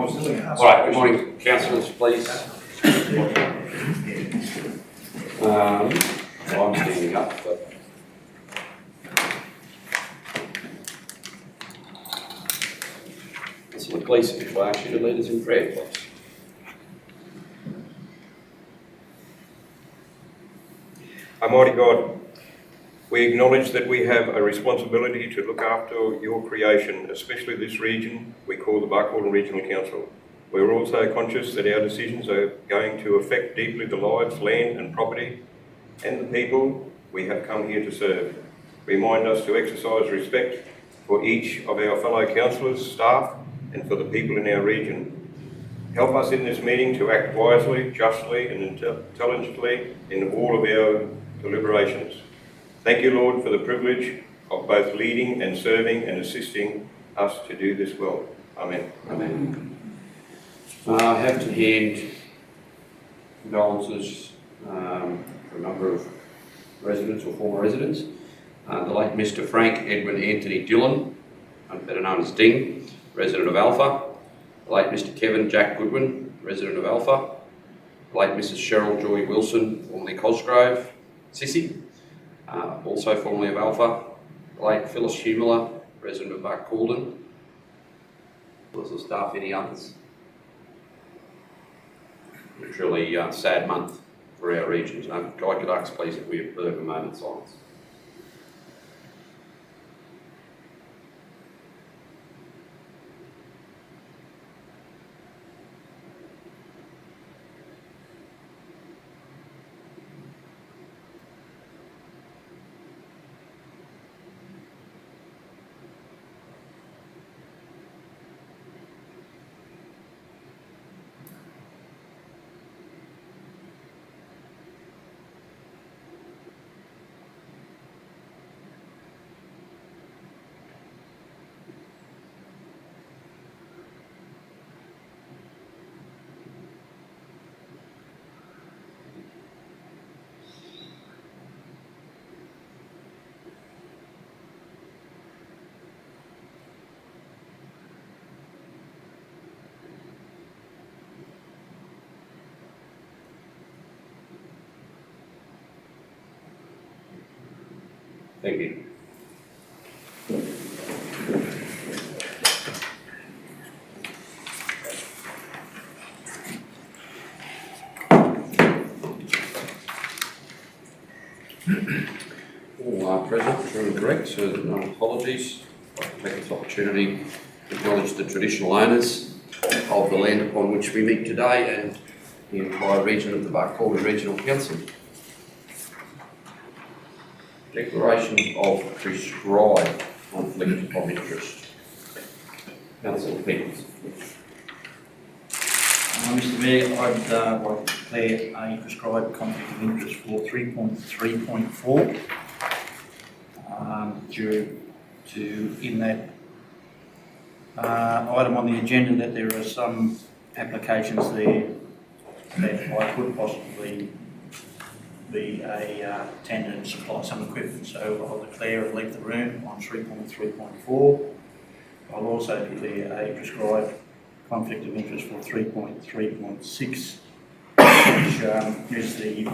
All right, good morning, councillors, please. Well, I'm standing up, but Councillor Gleeson, if I ask you to lead us in prayer, please. Almighty God, we acknowledge that we have a responsibility to look after your creation, especially this region we call the Barcaldine Regional Council. We're also conscious that our decisions are going to affect deeply the lives, land and property and the people we have come here to serve. Remind us to exercise respect for each of our fellow councillors, staff and for the people in our region. Help us in this meeting to act wisely, justly and intelligently in all of our deliberations. Thank you, Lord, for the privilege of both leading and serving and assisting us to do this well. Amen. Amen. I have to hand condolences for a number of residents or former residents. The late Mr. Frank Edwin Anthony Dillon, better known as Ding, resident of Alpha. The late Mr. Kevin Jack Goodwin, resident of Alpha. The late Mrs. Cheryl Joy Wilson, formerly Cosgrove, Sissy, also formerly of Alpha. The late Phyllis Humula, resident of Barcaldine. Was the staff, any others? A truly sad month for our region. Guy could ask please if we observe a moment's silence. Thank you. All present, true and correct, so no apologies. I'd like to take this opportunity to acknowledge the traditional owners of the land upon which we meet today and the entire region of the Barcaldine Regional Council. Declaration of prescribed conflict of interest. Councillor Peters. Mr Mayor, I'd like to declare a prescribed conflict of interest for 3.3.4 due to, in that item on the agenda, that there are some applications there that I could possibly be a tender and supply some equipment. So I'll declare and leave the room on 3.3.4. I'll also declare a prescribed conflict of interest for 3.3.6, which is the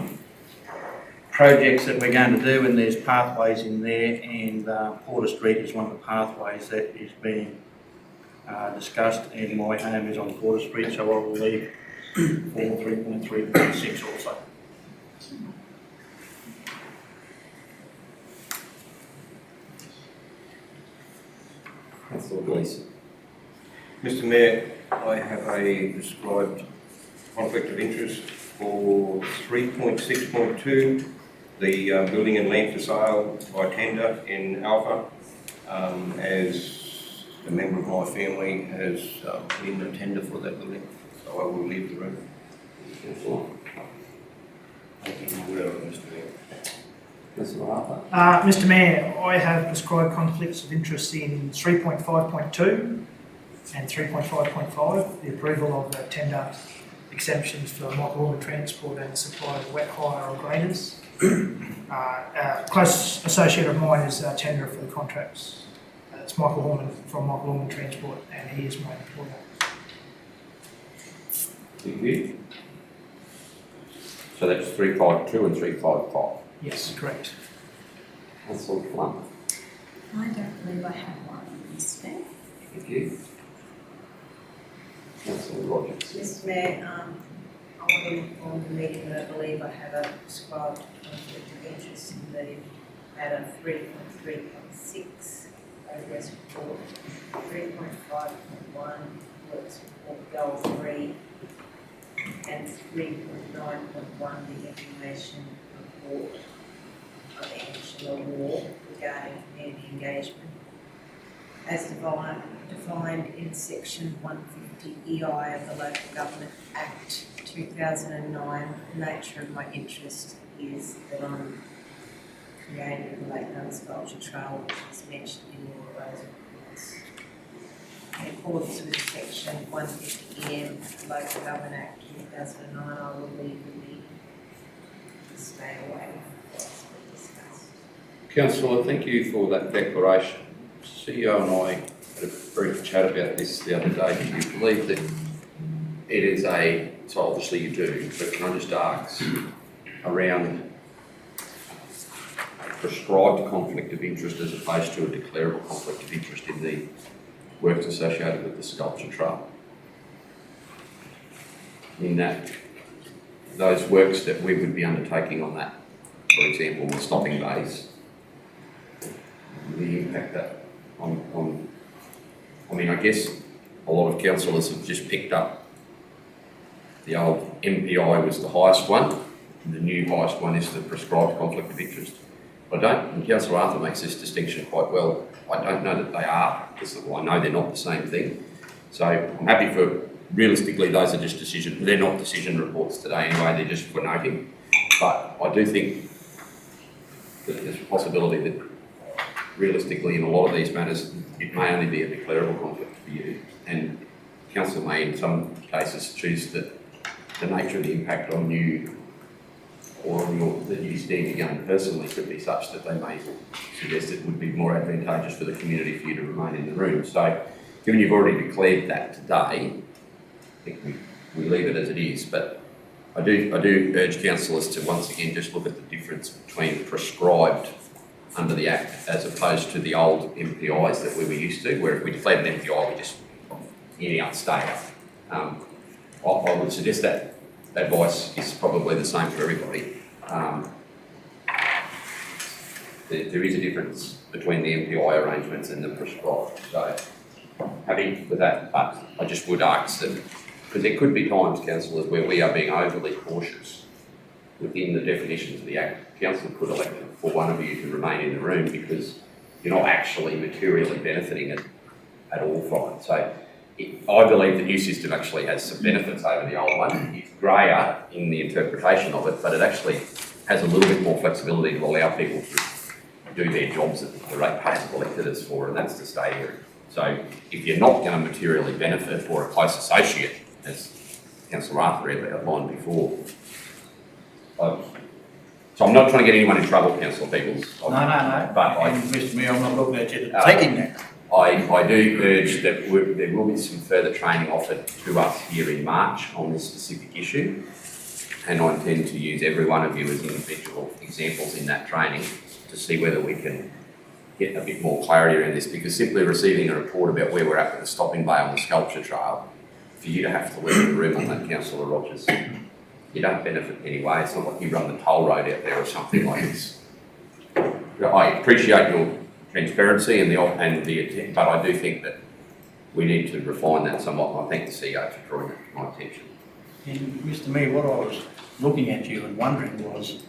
projects that we're going to do, and there's pathways in there, and Porter Street is one of the pathways that is being discussed, and my home is on Porter Street, so I will leave for 3.3.6 also. Councillor Gleeson. Mr Mayor, I have a prescribed conflict of interest for 3.6.2, the building and land for sale by tender in Alpha, as a member of my family has put in a tender for that building, so I will leave the room. Councillor Arthur. Mr Mayor, I have prescribed conflicts of interest in 3.5.2 and 3.5.5, the approval of the tender exemptions for Michael Hallman Transport and supply of wet hire or graders. A close associate of mine is a tenderer for the contracts. It's Michael Hallman from Michael Hallman Transport, and he is my employer. Thank you. So that's 352 and 355. Yes, correct. Councillor Plum. I don't believe I have one, Mr. Mayor. Thank you. Councillor Rogers. Mr. Mayor, I want to inform the meeting that I believe I have a prescribed conflict of interest in the matter 3.3.6 progress report, 3.5.1 works report goal 3, and 3.9.1 the information report of Angela Ward regarding community engagement. As defined in section 150 EI of the Local Government Act 2009, the nature of my interest is that I'm creating the Lake Nuns Sculpture Trail, which is mentioned in all of those reports. In accordance with section 150 EM of the Local Government Act 2009, I will leave the meeting and stay away from what's been discussed. Councillor, thank you for that declaration. CEO and I had a brief chat about this the other day. Do you believe that it is so obviously you do, but can I just ask around a prescribed conflict of interest as opposed to a declarable conflict of interest in the works associated with the sculpture trail? In that, those works that we would be undertaking on that, for example, the stopping bays, the impact that I guess a lot of councillors have just picked up the old MPI was the highest one, and the new highest one is the prescribed conflict of interest. And Councillor Arthur makes this distinction quite well. I don't know that they are, because I know they're not the same thing. So I'm happy for, realistically, those are just they're not decision reports today anyway, they're just for noting. But I do think that there's a possibility that realistically, in a lot of these matters, it may only be a declarable conflict for you, and council may, in some cases, choose that the nature of the impact on you or on that you stand against personally could be such that they may suggest it would be more advantageous for the community for you to remain in the room. So, given you've already declared that today, I think we leave it as it is. But I do urge councillors to once again just look at the difference between prescribed under the Act as opposed to the old MPIs that we were used to, where if we declared an MPI, we just anyhow stay up. I would suggest that advice is probably the same for everybody. There is a difference between the MPI arrangements and the prescribed. So, happy with that, but I just would ask that, because there could be times, councillors, where we are being overly cautious within the definitions of the Act. Council could elect for one of you to remain in the room because you're not actually materially benefiting it at all from it. So I believe the new system actually has some benefits over the old one. It's greyer in the interpretation of it, but it actually has a little bit more flexibility to allow people to do their jobs that the ratepayers have elected us for, and that's to stay here. So if you're not going to materially benefit, or a close associate, as Councillor Arthur outlined before, so I'm not trying to get anyone in trouble, Councillor Peoples. No. But Mr. Mayor, I'm not looking at you taking that. I do urge that there will be some further training offered to us here in March on this specific issue, and I intend to use every one of you as individual examples in that training to see whether we can get a bit more clarity around this, because simply receiving a report about where we're at with the stopping bay on the sculpture trail, for you to have to leave the room on that, Councillor Rogers, you don't benefit anyway. It's not like you run the toll road out there or something like this. I appreciate your transparency and but I do think that we need to refine that somewhat. I thank the CEO for drawing it to my attention. And Mr. Mayor, what I was looking at you and wondering was,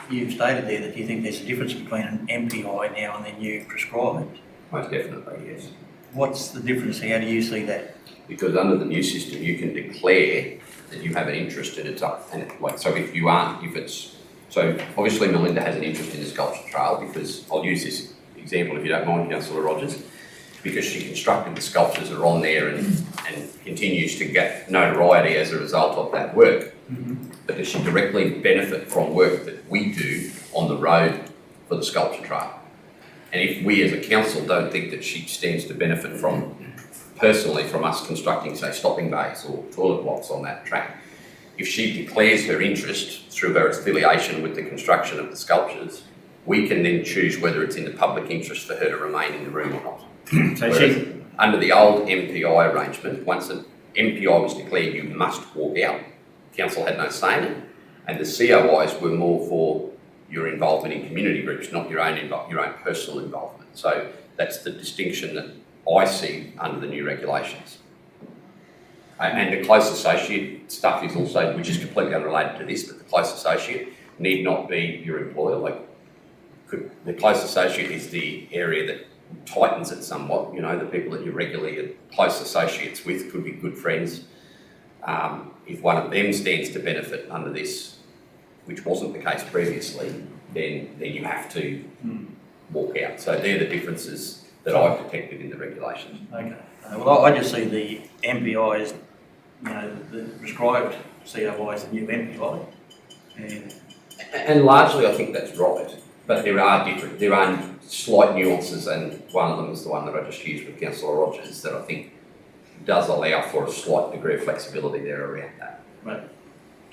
you've stated there that you think there's a difference between an MPI now and the new prescribed. Most definitely, yes. What's the difference? How do you see that? Because under the new system, you can declare that you have an interest in it. So obviously Melinda has an interest in the sculpture trail, because I'll use this example if you don't mind, Councillor Rogers, because she constructed the sculptures that are on there and continues to get notoriety as a result of that work. Mm-hmm. But does she directly benefit from work that we do on the road for the sculpture trail? And if we as a council don't think that she stands to benefit from personally from us constructing, say, stopping bays or toilet blocks on that track. If she declares her interest through her affiliation with the construction of the sculptures, we can then choose whether it's in the public interest for her to remain in the room or not. So Whereas under the old MPI arrangement, once an MPI was declared, you must walk out. Council had no say in it, and the COIs were more for your involvement in community groups, not your own personal involvement. So that's the distinction that I see under the new regulations. And the close associate stuff is also, which is completely unrelated to this, but the close associate need not be your employer. The close associate is the area that tightens it somewhat. You know, the people that you regularly are close associates with could be good friends. If one of them stands to benefit under this, which wasn't the case previously, then you have to walk out. So they're the differences that I've detected in the regulations. Okay. Well, I just see the MPI as, you know, the prescribed COI as the new MPI. And largely I think that's right, but there are slight nuances, and one of them is the one that I just used with Councillor Rogers that I think does allow for a slight degree of flexibility there around that. But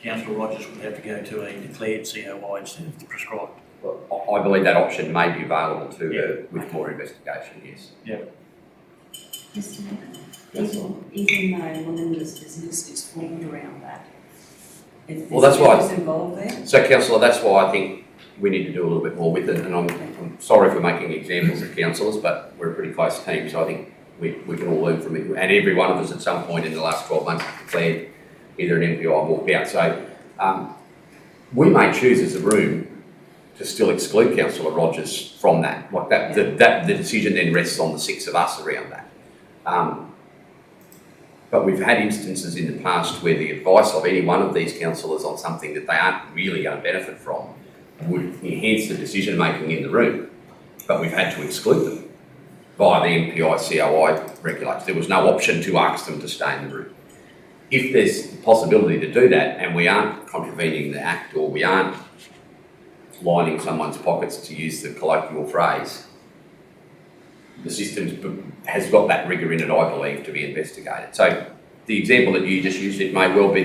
Councillor Rogers would have to go to a declared COI instead of the prescribed. I believe that option may be available to her with more investigation, yes. Yeah. Mr. Mayor, even though Melinda's business is formed around that, if Well, that's why- is involved there, So councillor, that's why I think we need to do a little bit more with it, and I'm sorry for making examples of councillors, but we're a pretty close team, so I think we can all learn from it. And every one of us at some point in the last 12 months has declared either an MPI or walked out. So we may choose as a room to still exclude Councillor Rogers from that. Like that, the decision then rests on the 6 of us around that. But we've had instances in the past where the advice of any one of these councillors on something that they aren't really going to benefit from would enhance the decision making in the room, but we've had to exclude them via the MPI COI regulations. There was no option to ask them to stay in the room. If there's the possibility to do that and we aren't contravening the Act or we aren't lining someone's pockets, to use the colloquial phrase, the system has got that rigour in it, I believe, to be investigated. So the example that you just used, it may well be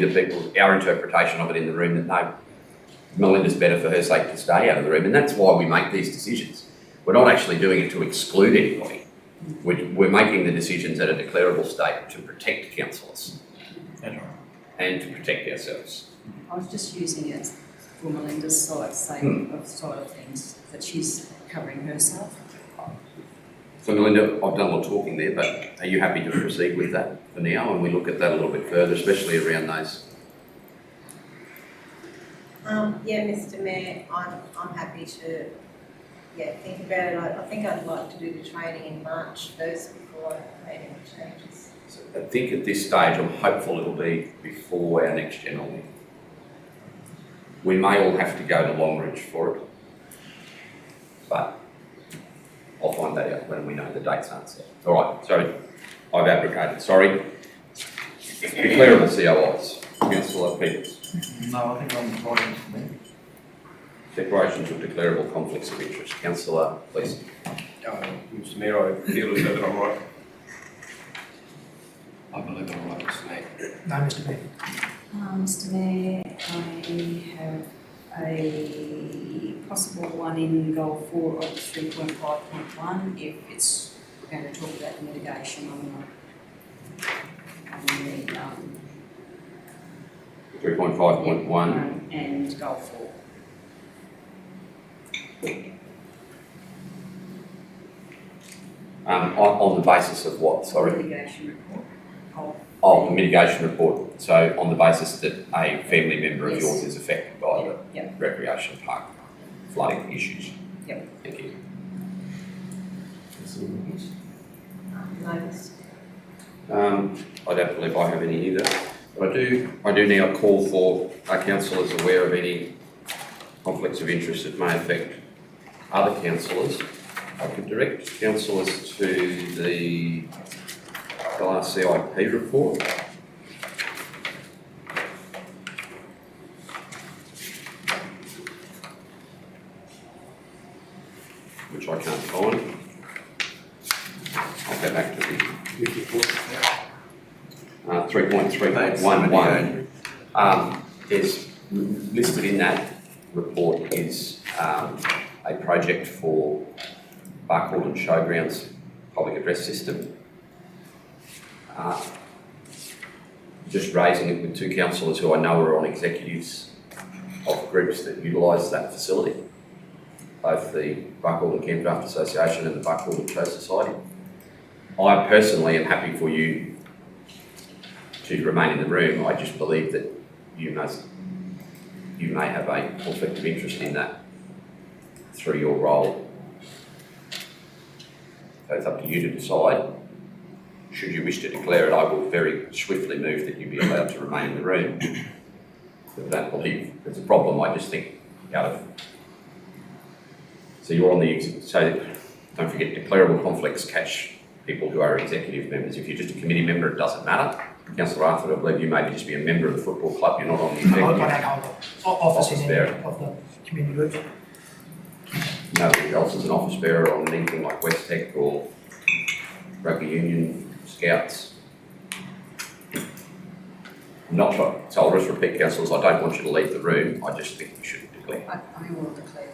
our interpretation of it in the room that no, Melinda's better for her sake to stay out of the room, and that's why we make these decisions. We're not actually doing it to exclude anybody. We're making the decisions at a declarable state to protect councillors and to protect ourselves. I was just using it for Melinda's side of things, that she's covering herself. So Melinda, I've done a lot of talking there, but are you happy to proceed with that for now, and we look at that a little bit further, especially around those? Yeah, Mr. Mayor, I'm happy to think about it. I think I'd like to do the training in March first before I make any changes. So I think at this stage I'm hopeful it'll be before our next general meeting. We may all have to go to Longridge for it, but I'll find that out when we know the dates aren't set. All right, sorry, I've abrogated, sorry. Declarable COIs, Councillor Peters. No, I think I'm right, Mr. Mayor. Declarations of declarable conflicts of interest. Councillor, please. Mr Mayor, I feel as though that I'm right. I believe I'm right, Mr. Mayor. No, Mr. Mayor. Mr. Mayor, I have a possible one in goal 4 of 3.5.1 if we're going to talk about the mitigation on the 3.5.1. and goal 4. On the basis of what, sorry? Mitigation report. The mitigation report. So on the basis that a family member of Yes. yours is affected by the Yep. recreation park flooding issues. Yep. Thank you. No, Mr. I don't believe I have any either. But I do now call for our councillors aware of any conflicts of interest that may affect other councillors. I could direct councillors to the last CIP report. Which I can't find. I'll go back to the 3.3.11. There's listed in that report is a project for Barcaldine Showgrounds public address system. Just raising it with two councillors who I know are on executives of groups that utilise that facility, both the Barcaldine Campdraft Association and the Barcaldine Show Society. I personally am happy for you to remain in the room. I just believe that you may have a conflict of interest in that through your role. So it's up to you to decide. Should you wish to declare it, I will very swiftly move that you be allowed to remain in the room. But I don't believe there's a problem. I just think so you're on the, so don't forget, declarable conflicts catch people who are executive members. If you're just a committee member, it doesn't matter. Councillor Arthur, I believe you maybe just be a member of the football club, you're not on the executive. I don't hold office in any bearer. of the community groups. Nobody else is an office bearer on anything like West Tech or Rugby Union, Scouts. I'm not sure, so I'll just repeat, councillors, I don't want you to leave the room, I just think you should declare. I will declare.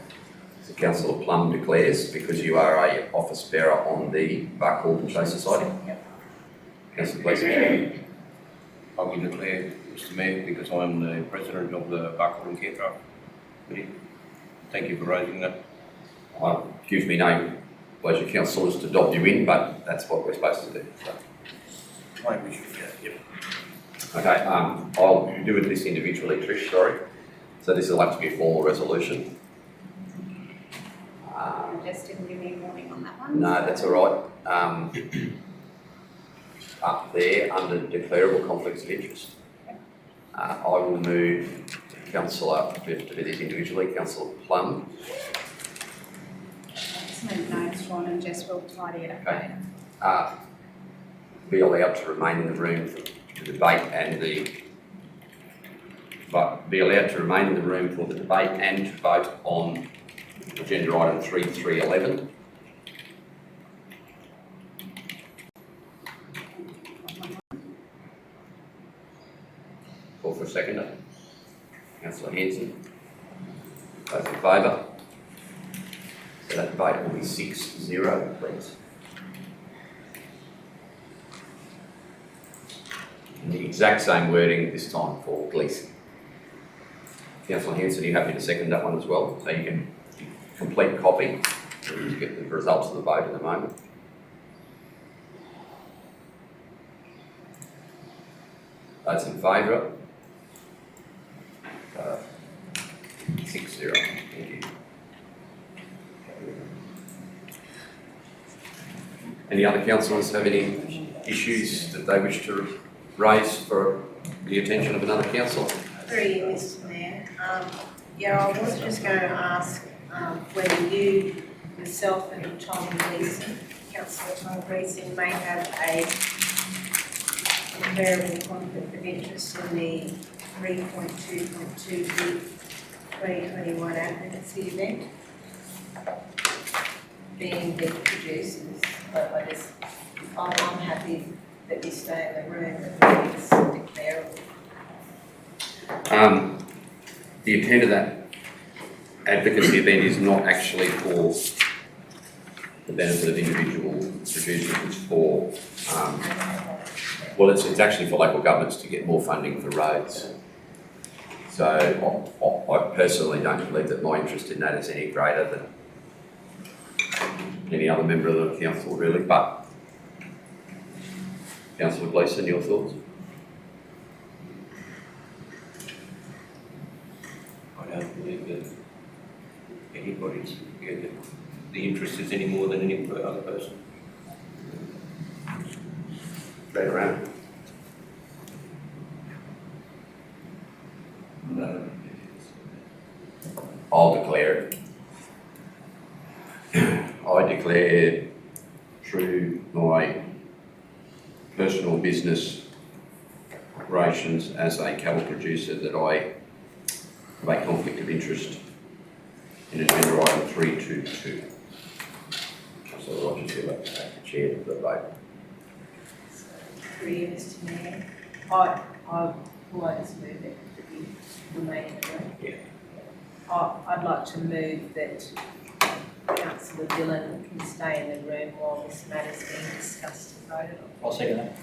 So Councillor Plum declares because you are a office bearer on the Barcaldine Show Society. Yep. Councillor Gleeson. I will declare, Mr Mayor, because I'm the president of the Barcaldine Campdraft Committee. Thank you for raising that. Gives me no pleasure, councillors, to dob you in, but that's what we're supposed to do. So. I wish we could, yep. Okay, I'll do it this individually, Trish, sorry. So this will have to be a formal resolution. Just didn't give me a warning on that one. No, that's all right. Up there, under declarable conflicts of interest, I will move Councillor, to do this individually, Councillor Plum. Just move names, Ron and Jess will tidy it up Okay. later. Be allowed to remain in the room for the debate and be allowed to remain in the room for the debate and to vote on agenda item 3.3.11. Call for a seconder. Councillor Hanson. Those in favour? So that vote will be 6-0, please. And the exact same wording this time for Gleeson. Councillor Hanson, are you happy to second that one as well? So you can complete copy to get the results of the vote in a moment. Those in favour? 6-0. Thank you. Any other councillors have any issues that they wish to raise for the attention of another councillor? Through you, Mr Mayor. I was just going to ask whether you, yourself and Tom Gleeson, Councillor Tom Gleeson, may have a comparable conflict of interest in the 3.2.2 2021 advocacy event being the producers, but I'm happy that you stay in the room and it's declarable. The intent of that advocacy event is not actually for the benefit of individual producers, it's for, well, it's actually for local governments to get more funding for roads. So I personally don't believe that my interest in that is any greater than any other member of the council really, but Councillor Gleeson, your thoughts? I don't believe that anybody's, the interest is any more than any other person. Straight around. No. I'll declare it. I declare through my personal business operations as a cattle producer that I have a conflict of interest in agenda item 3.2.2. So Roger Taylor, chair of the vote. through you, Mr Mayor. I always move it that you remain in the room. Yeah. I'd like to move that Councillor Dillon can stay in the room while this matter's being discussed and voted on. I'll second that.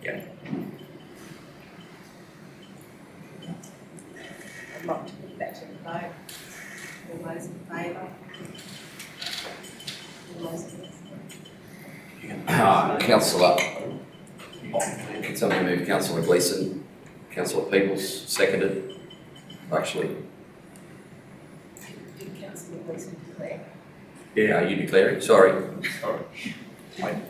Yeah. I'd like to put that to the vote. All those in favour? All those against? Councillor, can somebody move Councillor Gleeson? Councillor Peoples, seconded. Actually, Did Councillor Wilson declare? yeah, are you declaring? Sorry. Sorry.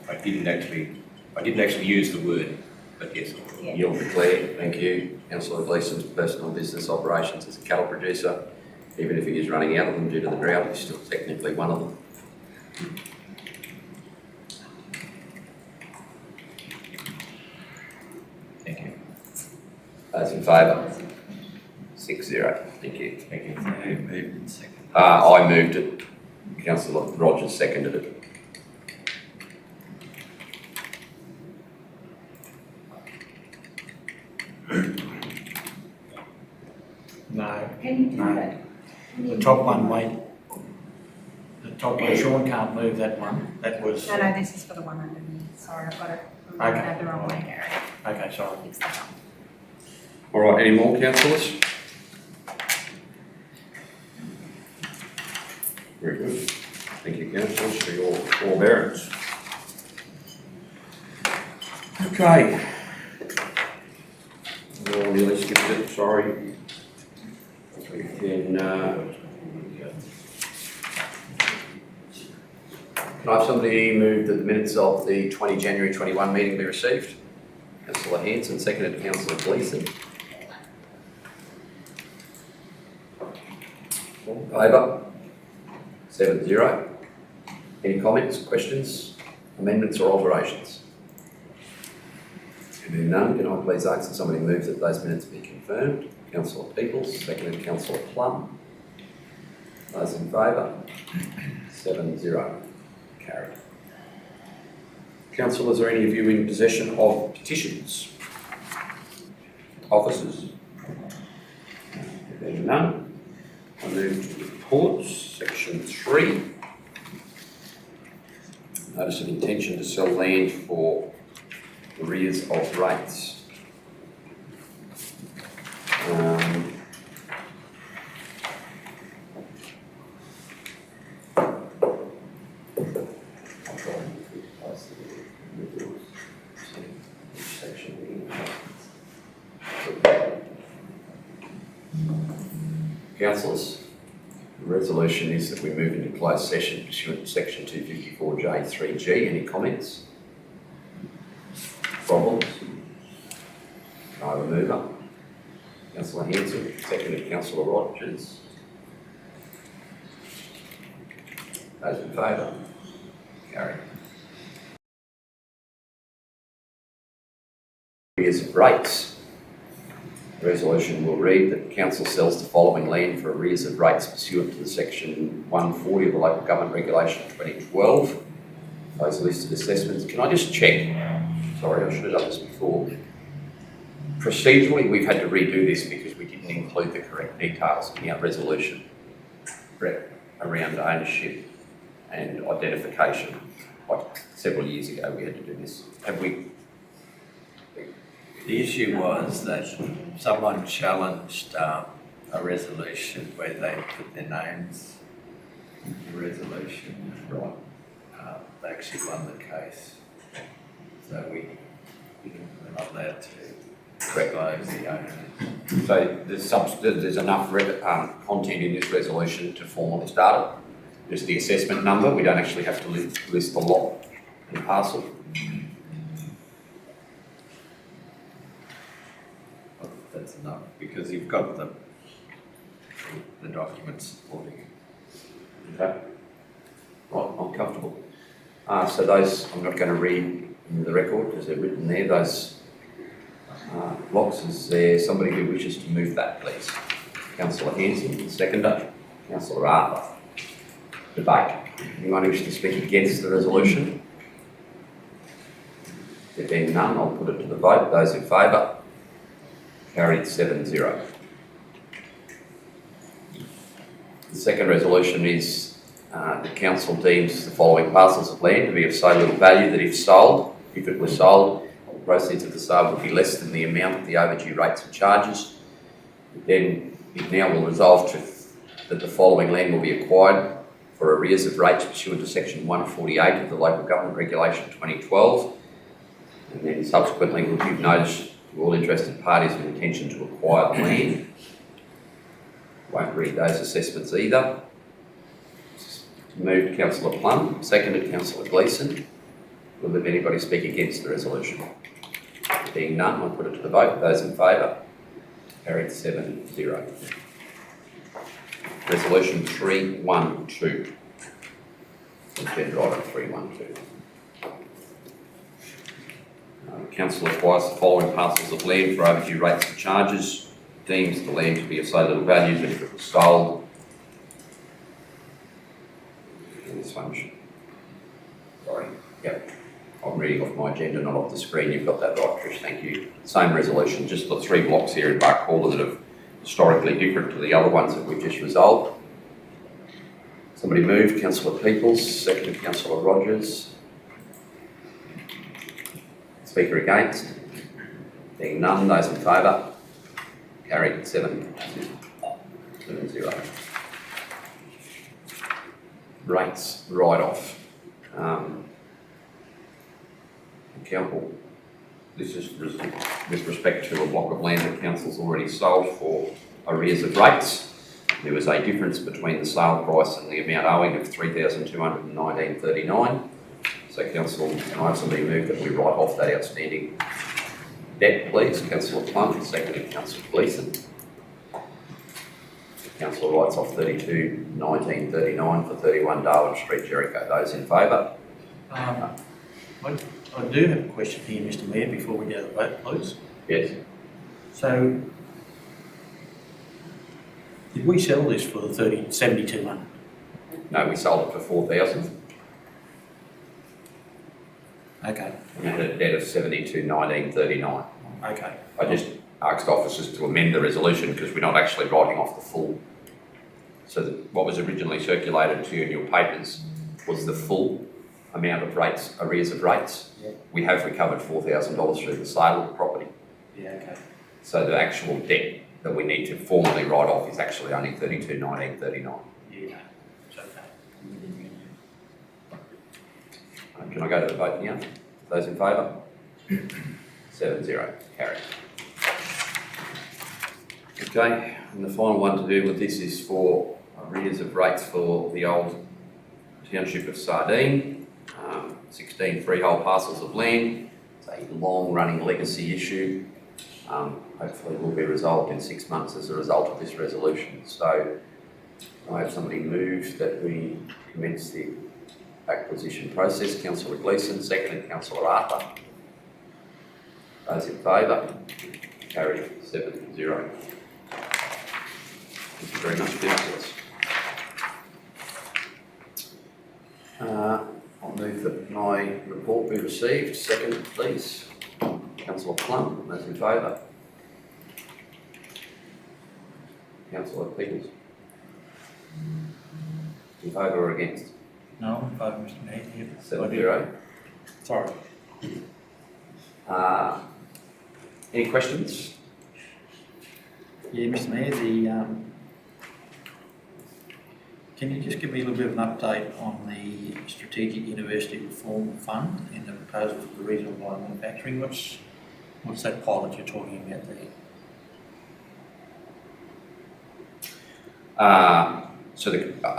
I didn't actually use the word, but yes. Yeah. You'll declare, thank you. Councillor Gleeson's personal business operations as a cattle producer, even if he is running out of them due to the drought, he's still technically one of them. Thank you. Those in favour? 6-0, thank you. Thank you. Moved in second. I moved it. Councillor Rogers seconded it. No. Can you do No. that? The top one, wait. The top one, Sean can't move that one. That was, No, no, this is for the one underneath. Sorry, I've got it. I'm looking Okay. at the wrong way, Gary. okay, sorry. Fix that up. All right, any more councillors? Very good. Thank you, councillors, for your forbearance. Okay. Well, nearly skipped it, sorry. We can I have somebody move that the minutes of the 20 January 21 meeting be received? Councillor Hanson, seconded Councillor Gleeson. All in favour? 7-0. Any comments, questions, amendments or alterations? Being none, can I please ask that somebody move that those minutes be confirmed? Councillor Peoples, seconded Councillor Plum. Those in favour? 7-0. Carried. Councillors, are any of you in possession of petitions? Officers? Being none, I move to reports, section 3. Notice of intention to sell land for arrears of rates. Councillors, the resolution is that we move into closed session pursuant to section 254J3G. Any comments? Problems? I will move up. Councillor Hanson, seconded Councillor Rogers. Those in favour? Carried. Arrears of rates. The resolution will read that the council sells the following land for arrears of rates pursuant to the section 140 of the Local Government Regulation 2012. Those listed assessments. Can I just check? Sorry, I should have done this before. Procedurally, we've had to redo this because we didn't include the correct details in our resolution around ownership and identification. Like several years ago, we had to do this. Have we? The issue was that someone challenged a resolution where they put their names in the resolution. Right. They actually won the case. So we're not allowed to disclose the owner. So there's enough content in this resolution to form on this data. Just the assessment number. We don't actually have to list the lot and parcel. that's enough, because you've got the documents supporting it. Okay. Right, I'm comfortable. So those, I'm not going to read into the record because they're written there, those blocks. Is there somebody who wishes to move that, please? Councillor Hanson, seconder. Councillor Arthur. Debate. Anyone who wishes to speak against the resolution? There being none, I'll put it to the vote. Those in favour? Carried 7-0. The second resolution is the council deems the following parcels of land to be of so little value that if it was sold, the proceeds of the sale would be less than the amount of the overdue rates and charges. Then it now will resolve that the following land will be acquired for arrears of rates pursuant to section 148 of the Local Government Regulation 2012, and then subsequently will give notice to all interested parties with intention to acquire the land. Won't read those assessments either. Moved Councillor Plum, seconded Councillor Gleeson. Will there be anybody speak against the resolution? There being none, I'll put it to the vote. Those in favour? Carried 7-0. Resolution 312. Agenda item 312. Council acquires the following parcels of land for overdue rates and charges. Deems the land to be of so little value that if it was sold, this one, sorry, yep, I'm reading off my agenda, not off the screen. You've got that right, Trish, thank you. Same resolution, just the 3 blocks here in Barkalla that are historically different to the other ones that we've just resolved. Somebody moved, Councillor Peoples, seconded Councillor Rogers. Speaker against? Being none, those in favour? Carried 7-0. Rates write-off. Council, this is with respect to a block of land that Council's already sold for arrears of rates. There was a difference between the sale price and the amount owing of $3,219.39. So Council, can I have somebody move that we write off that outstanding debt, please? Councillor Plum, seconded Councillor Gleeson. Council writes off $32,19.39 for 31 Darwin Street, Jericho. Those in favour? I do have a question here, Mr Mayor, before we go to the vote, please. Yes. So, did we sell this for the 7200? No, we sold it for 4,000. Okay. We had a debt of $72,19.39. Okay. I just asked officers to amend the resolution because we're not actually writing off the full. So that what was originally circulated to you in your papers was the full amount of rates, arrears of rates. Yeah. We have recovered $4,000 through the sale of the property. Yeah, okay. So the actual debt that we need to formally write off is actually only $32,19.39. Yeah, it's okay. Can I go to the vote now? Those in favour? 7-0. Carried. Okay, and the final one to do with this is for arrears of rates for the old township of Sardine. 16 freehold parcels of land. It's a long-running legacy issue. Hopefully will be resolved in 6 months as a result of this resolution. So I have somebody move that we commence the acquisition process. Councillor Gleeson, seconded Councillor Arthur. Those in favour? Carried 7-0. Thank you very much for your answers. I'll move that my report be received. Second, please. Councillor Plum, those in favour? Councillor Peoples? In favour or against? No, I'm in favour, Mr Mayor. 7-0. Sorry. Any questions? Yeah, Mr Mayor, can you just give me a little bit of an update on the Strategic University Reform Fund and the proposal for the regional biomanufacturing? What's that pilot you're talking about there?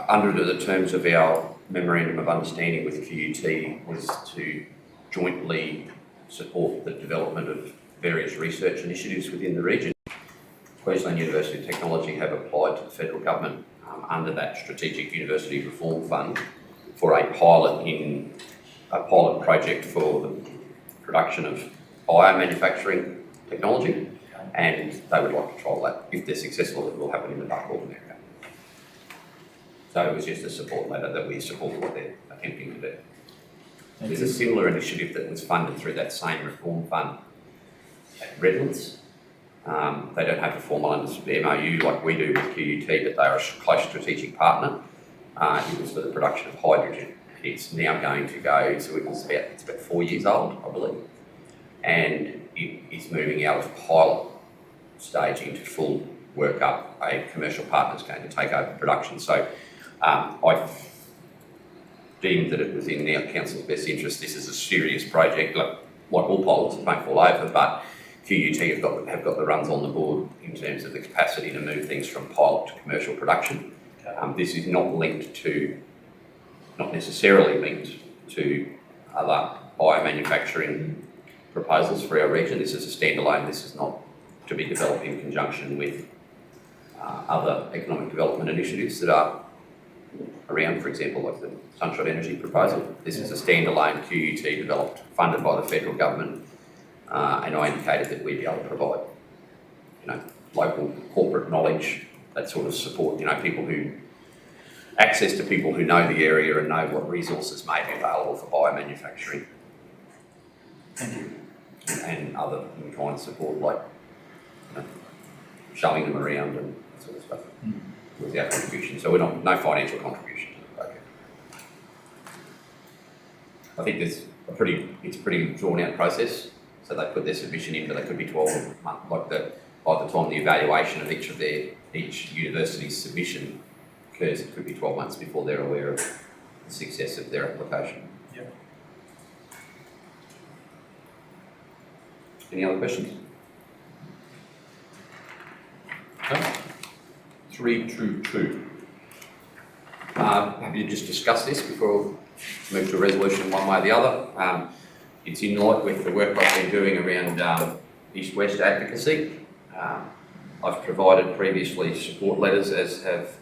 Under the terms of our memorandum of understanding with QUT was to jointly support the development of various research initiatives within the region. Queensland University of Technology have applied to the federal government under that Strategic University Reform Fund for a pilot project for the production of biomanufacturing technology, and they would like to trial that. If they're successful, it will happen in the Buckhorn area. So it was just a support letter that we support what they're attempting to do. There's a similar initiative that was funded through that same reform fund at Redlands. They don't have a formal MOU like we do with QUT, but they are a close strategic partner. It was for the production of hydrogen. It's now going to go, so it's about 4 years old, I believe, and it is moving out of pilot stage into full workup. A commercial partner is going to take over production. So I deemed that it was in our council's best interest. This is a serious project, like all pilots, it won't fall over, but QUT have got the runs on the board in terms of the capacity to move things from pilot to commercial production. This is not necessarily linked to other biomanufacturing proposals for our region. This is a standalone. This is not to be developed in conjunction with other economic development initiatives that are around, for example, like the Sunshine Energy proposal. This is a standalone QUT developed, funded by the federal government, and I indicated that we'd be able to provide, local corporate knowledge, that sort of support, access to people who know the area and know what resources may be available for biomanufacturing. Thank you. And other kind of support, like showing them around and that sort of stuff. Was our contribution. So we're no financial contribution to the project. I think it's a pretty drawn out process. So they put their submission in, but they could be 12 months. By the time the evaluation of each university's submission occurs, it could be 12 months before they're aware of the success of their application. Yep. Any other questions? Okay. 322. Have you just discussed this before we move to a resolution one way or the other? It's in line with the work I've been doing around East-West advocacy. I've provided previously support letters, as have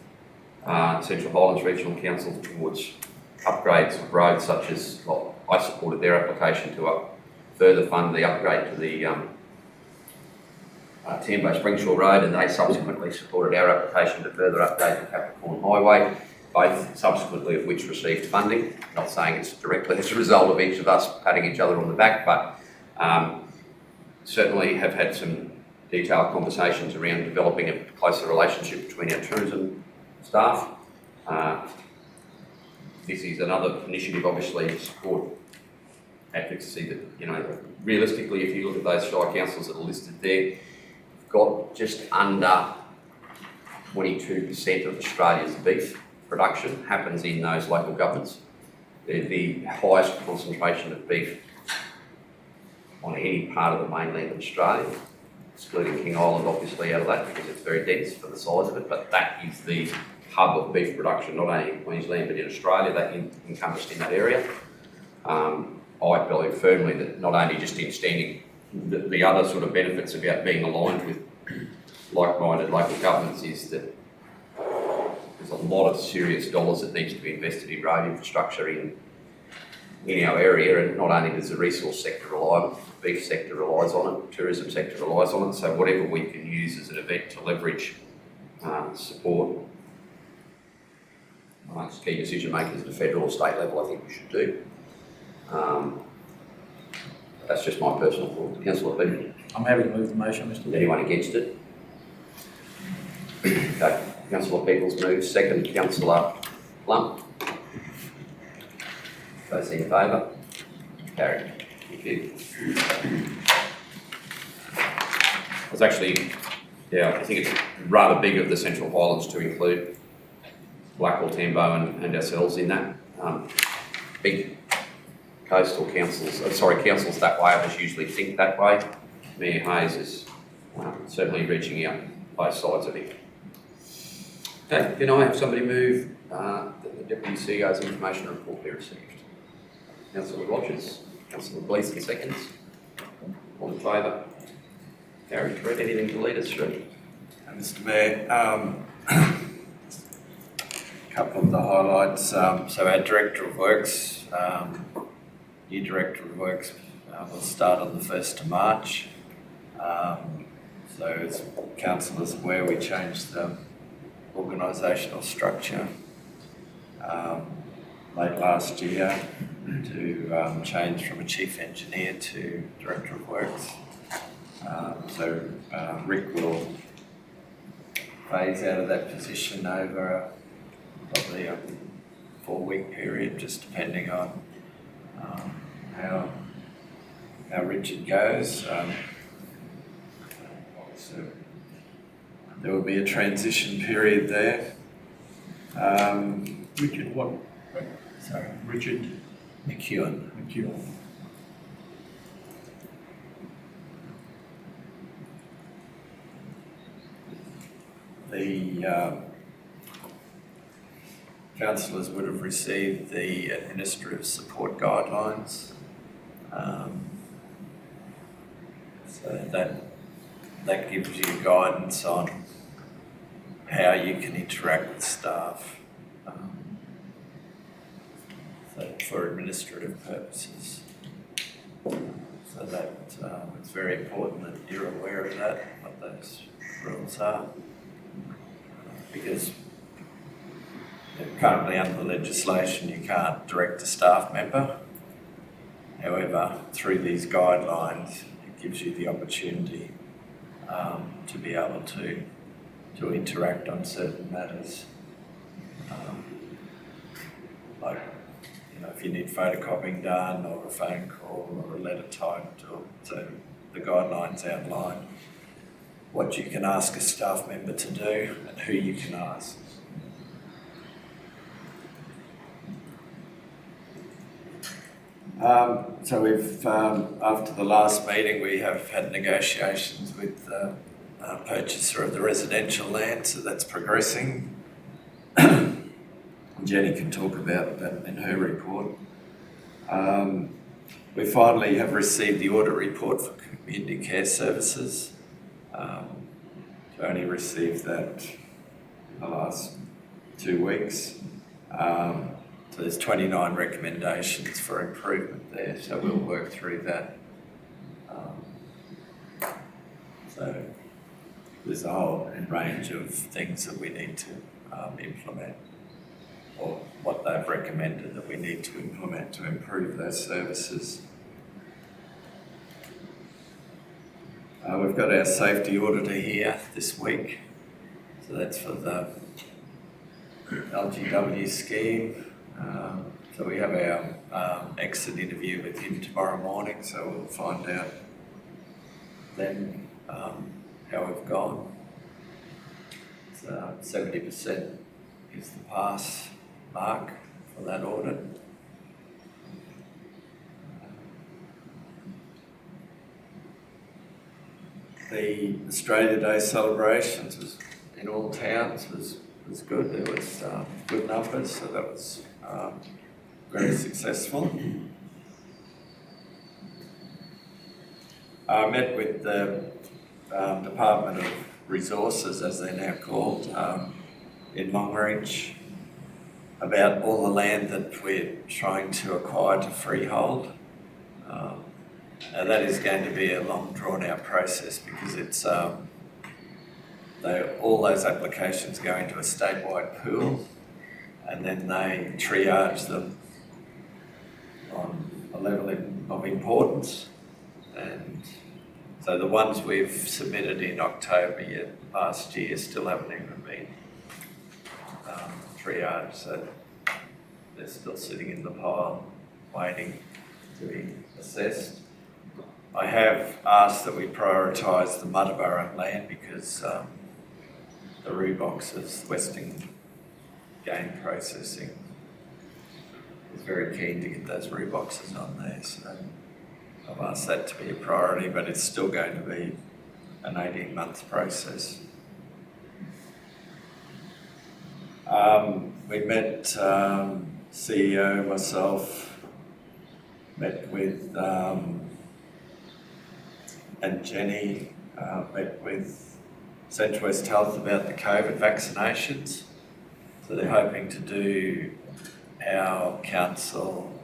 Central Highlands Regional Council, towards upgrades of roads such as, I supported their application to further fund the upgrade to the Tambo Springshaw Road, and they subsequently supported our application to further update the Capricorn Highway, both subsequently of which received funding. Not saying it's directly as a result of each of us patting each other on the back, but certainly have had some detailed conversations around developing a closer relationship between our tourism staff. This is another initiative, obviously, to support advocacy that, realistically, if you look at those shire councils that are listed there, got just under 22% of Australia's beef production happens in those local governments. They're the highest concentration of beef on any part of the mainland of Australia, excluding King Island obviously out of that because it's very dense for the size of it, but that is the hub of beef production, not only in Queensland but in Australia, that encompassed in that area. I believe firmly that not only just in standing the other sort of benefits about being aligned with like-minded local governments is that there's a lot of serious dollars that needs to be invested in road infrastructure in our area, and not only does the resource sector rely on it, the beef sector relies on it, the tourism sector relies on it, so whatever we can use as an event to leverage support amongst key decision makers at the federal or state level, I think we should do. That's just my personal thought. Councillor Peterson. I'm happy to move the motion, Mr. Chair. Anyone against it? Okay. Councillor Peoples moves. Second, Councillor Plum. Those in favour? Carried. Thank you. I was actually, I think it's rather big of the Central Highlands to include Blackwell, Tambo and ourselves in that. Big coastal councils, councils that way, I just usually think that way. Mayor Hayes is certainly reaching out both sides of it. Okay, can I have somebody move that the Deputy CEO's information report be received? Councillor Rogers, Councillor Gleeson seconds. All in favour? Carried. Anything to lead us through? Mr Mayor, a couple of the highlights. So our Director of Works, new Director of Works will start on the 1st of March. So as councillors aware, we changed the organisational structure late last year to change from a Chief Engineer to Director of Works. So Rick will phase out of that position over probably a 4-week period, just depending on how Richard goes. So there will be a transition period there. Richard what? Sorry, Richard McEwen. The councillors would have received the administrative support guidelines. So that gives you guidance on how you can interact with staff. So for administrative purposes. So that it's very important that you're aware of that, what those rules are. Because currently under the legislation you can't direct a staff member. However, through these guidelines, it gives you the opportunity to be able to interact on certain matters. Like, you know, if you need photocopying done or a phone call or a letter typed, so the guidelines outline what you can ask a staff member to do and who you can ask. So we've, after the last meeting, we have had negotiations with the purchaser of the residential land, so that's progressing. Jenny can talk about that in her report. We finally have received the audit report for community care services. We only received that in the last 2 weeks. So there's 29 recommendations for improvement there, so we'll work through that. So there's a whole range of things that we need to implement, or what they've recommended that we need to implement to improve those services. We've got our safety auditor here this week, so that's for the LGW scheme. So we have our exit interview with him tomorrow morning, so we'll find out then how we've gone. So 70% is the pass mark for that audit. The Australia Day celebrations was in all towns was good. There was good numbers, so that was very successful. I met with the Department of Resources, as they're now called, in Longreach about all the land that we're trying to acquire to freehold. And that is going to be a long drawn-out process because it's all those applications go into a statewide pool, and then they triage them on a level of importance. And so the ones we've submitted in October last year still haven't even been triaged, so they're still sitting in the pile waiting to be assessed. I have asked that we prioritise the Muttaburra land because the Roobox's Western Game Processing is very keen to get those Rooboxes on there, so I've asked that to be a priority, but it's still going to be an 18-month process. We met, CEO, myself, met with, and Jenny, met with Central West Health about the COVID vaccinations. So they're hoping to do our council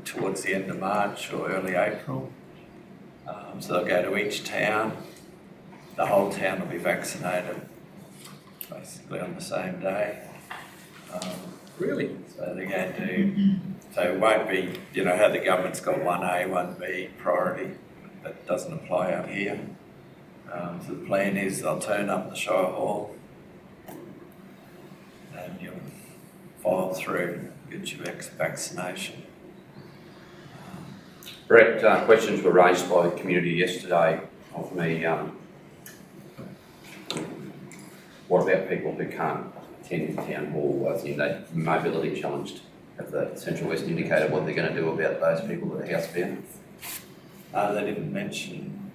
towards the end of March or early April. So they'll go to each town. The whole town will be vaccinated basically on the same day. Really? So they're going to, so it won't be, you know, how the government's got 1A, 1B priority. That doesn't apply out here. So the plan is they'll turn up the Shire Hall and you'll file through, get your vaccination. Brett, questions were raised by the community yesterday of me. What about people who can't attend the town hall? I think they're mobility challenged. Have the Central West indicated what they're going to do about those people that are housebound? They didn't mention,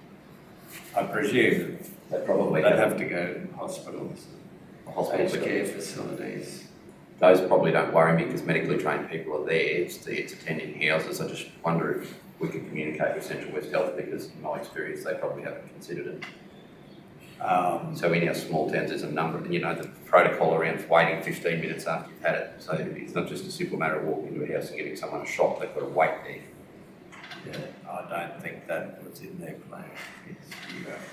I presume They probably they'd have to go to hospitals, hospitals. aged care facilities. Those probably don't worry me because medically trained people are there. It's attending houses. I just wonder if we could communicate with Central West Health because in my experience they probably haven't considered it. So in our small towns there's a number, and you know the protocol around waiting 15 minutes after you've had it. So it's not just a simple matter of walking into a house and getting someone a shot, they've got to wait there. Yeah, I don't think that was in their plan. You have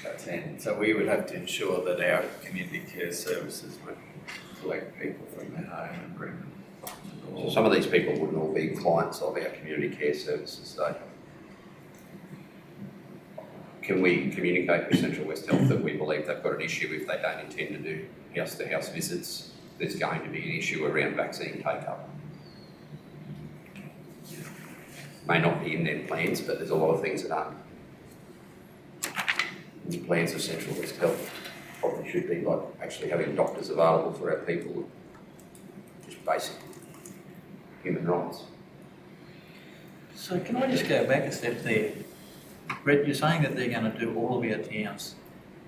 to attend. So we would have to ensure that our community care services would collect people from their home and bring them. So some of these people wouldn't all be clients of our community care services though. Can we communicate with Central West Health that we believe they've got an issue if they don't intend to do house-to-house visits? There's going to be an issue around vaccine take-up. May not be in their plans, but there's a lot of things that aren't. The plans of Central West Health probably should be like actually having doctors available for our people. Just basic human rights. So can I just go back a step there? Brett, you're saying that they're going to do all of our towns.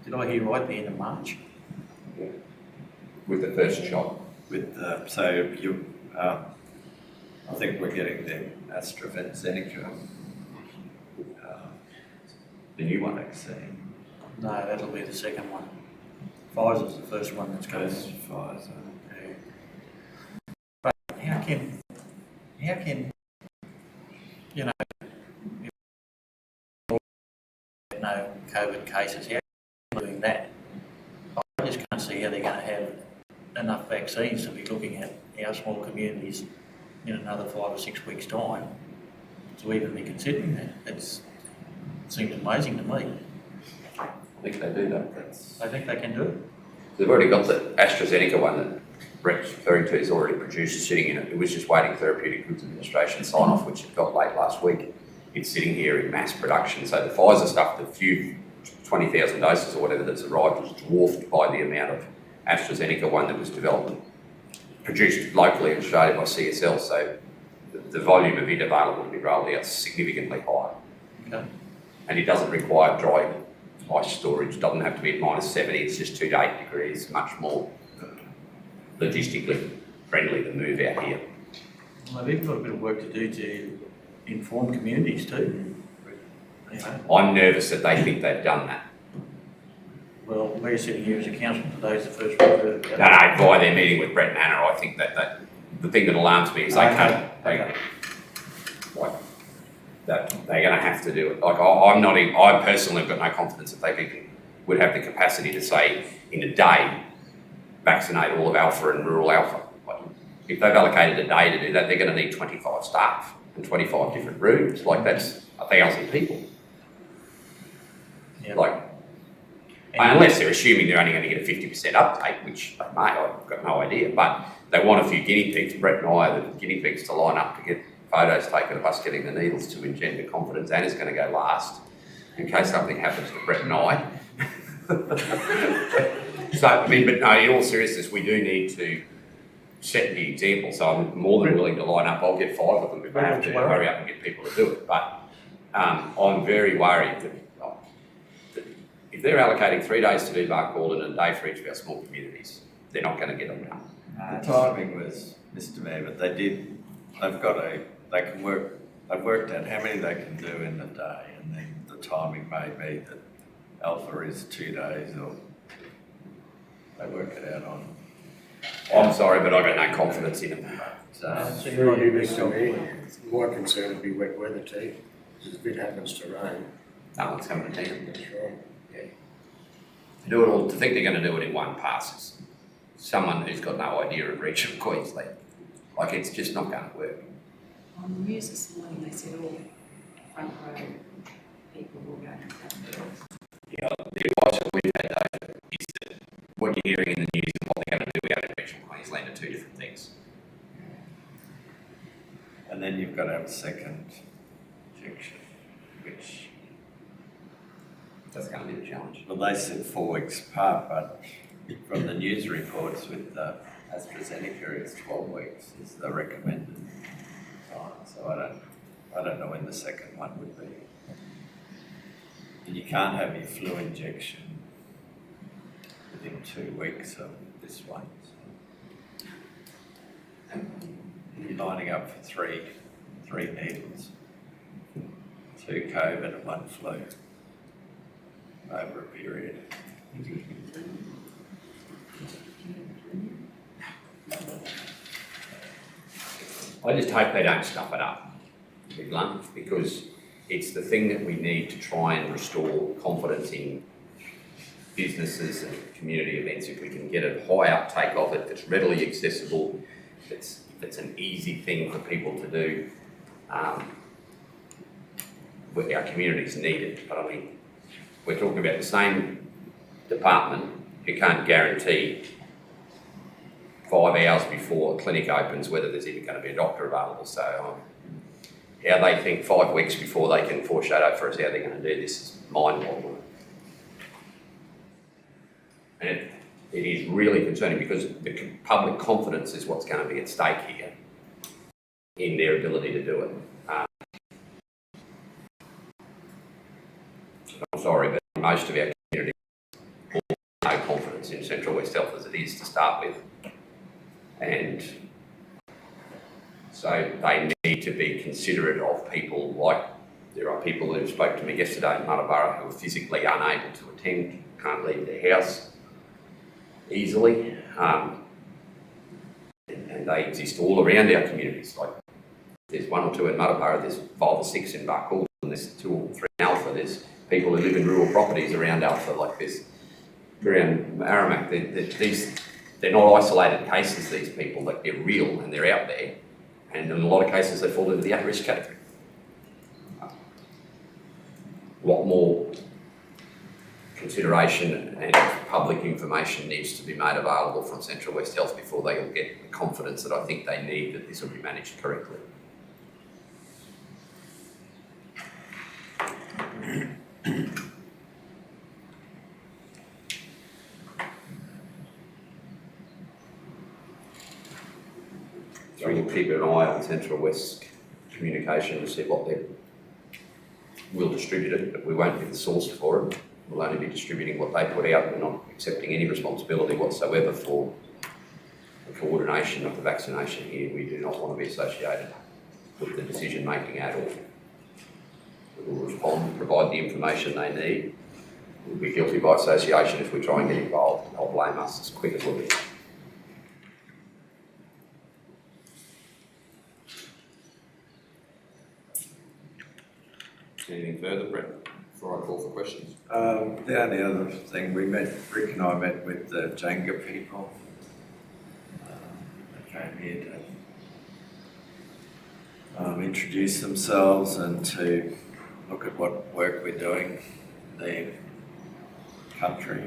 Did I hear right at the end of March? Yeah. With the first shot. With so you, I think we're getting the AstraZeneca, The new one. vaccine. No, that'll be the second one. Pfizer's the first one that's going. Goes Pfizer. But how can, you know, no COVID cases, how are they doing that? I just can't see how they're going to have enough vaccines to be looking at our small communities in another 5 or 6 weeks' time to even be considering that. It seems amazing to me. I think they do that. I think they can do it. They've already got the AstraZeneca one that Brett's referring to is already produced, sitting in it. It was just waiting Therapeutic Goods Administration sign-off, which it got late last week. It's sitting here in mass production. So the Pfizer stuff, the few 20,000 doses or whatever that's arrived was dwarfed by the amount of AstraZeneca one that was developed, produced locally in Australia by CSL. So the volume of it available to be rolled out is significantly higher. Okay. And it doesn't require dry ice storage. It doesn't have to be at -70. It's just 2 to 8 degrees, much more logistically friendly to move out here. Well, they've got a bit of work to do to inform communities too. You know, I'm nervous that they think they've done that. well, we're sitting here as a council today is the first we've heard about it. No, by their meeting with Brett Manor, I think that the thing that alarms me is they can't, that they're going to have to do it. Like I personally have got no confidence that they would have the capacity to say in a day, vaccinate all of Alpha and rural Alpha. Like, if they've allocated a day to do that, they're going to need 25 staff and 25 different rooms. Like that's 1,000 people. Yeah. Like, unless they're assuming they're only going to get a 50% uptake, which they may, I've got no idea, but they want a few guinea pigs. Brett and I are the guinea pigs to line up to get photos taken of us getting the needles to engender confidence. Anna's going to go last in case something happens to Brett and I. So, I mean, but no, in all seriousness, we do need to set the example. So I'm more than willing to line up. I'll get 5 of them if I have to hurry up and get people to do it. But I'm very worried that if they're allocating 3 days to do Barcaldine and a day for each of our small communities, they're not going to get them done. Timing was Mr. Mayor, but they've worked out how many they can do in a day, and then the timing may be that Alpha is 2 days, or they work it out on. I'm sorry, but I've got no confidence in them. So, So you Through might you, be Mr. Mayor, my concern would be wet weather too, because if it happens to rain, No one's coming to town. that's right. To do it all, to think they're going to do it in one pass is someone who's got no idea of regional Queensland. Like, it's just not going to work. On the news this morning, they said all front row people will go to that. The advice that we've had though is that what you're hearing in the news and what they're going to do out in regional Queensland are two different things. and then you've got to have a second injection, which, That's going to be the challenge. well, they said 4 weeks apart, but from the news reports with AstraZeneca, it's 12 weeks is the recommended time. So I don't know when the second one would be. And you can't have your flu injection within 2 weeks of this one. So you're lining up for three needles, 2 COVID and 1 flu over a period. I just hope they don't stuff it up, to be blunt, because it's the thing that we need to try and restore confidence in businesses and community events. If we can get a high uptake of it, that's readily accessible, it's an easy thing for people to do. Our communities need it, but I mean, we're talking about the same department who can't guarantee 5 hours before a clinic opens whether there's even going to be a doctor available. So how they think 5 weeks before they can foreshadow for us how they're going to do this is mind-boggling. And it is really concerning because the public confidence is what's going to be at stake here in their ability to do it. I'm sorry, but most of our community have no confidence in Central West Health as it is to start with. And so they need to be considerate of people like, there are people who spoke to me yesterday in Muttaburra who are physically unable to attend, can't leave their house easily. And they exist all around our communities. Like, there's 1 or 2 in Muttaburra, there's 5 or 6 in Buckle, and there's 2 or 3 in Alpha. There's people who live in rural properties around Alpha, like this, around Aramac. They're not isolated cases, these people, like they're real and they're out there. And in a lot of cases, they fall into the at-risk category. A lot more consideration and public information needs to be made available from Central West Health before they will get the confidence that I think they need that this will be managed correctly. So we'll keep an eye on Central West communication to see what they will distribute it, but we won't be the source for it. We'll only be distributing what they put out. We're not accepting any responsibility whatsoever for the coordination of the vaccination here. We do not want to be associated with the decision making at all. We will respond, provide the information they need. We'll be guilty by association if we try and get involved. They'll blame us as quick as we'll be. Anything further, Brett, before I call for questions? The only other thing, Rick and I met with the Jenga people. They came here to introduce themselves and to look at what work we're doing in the country.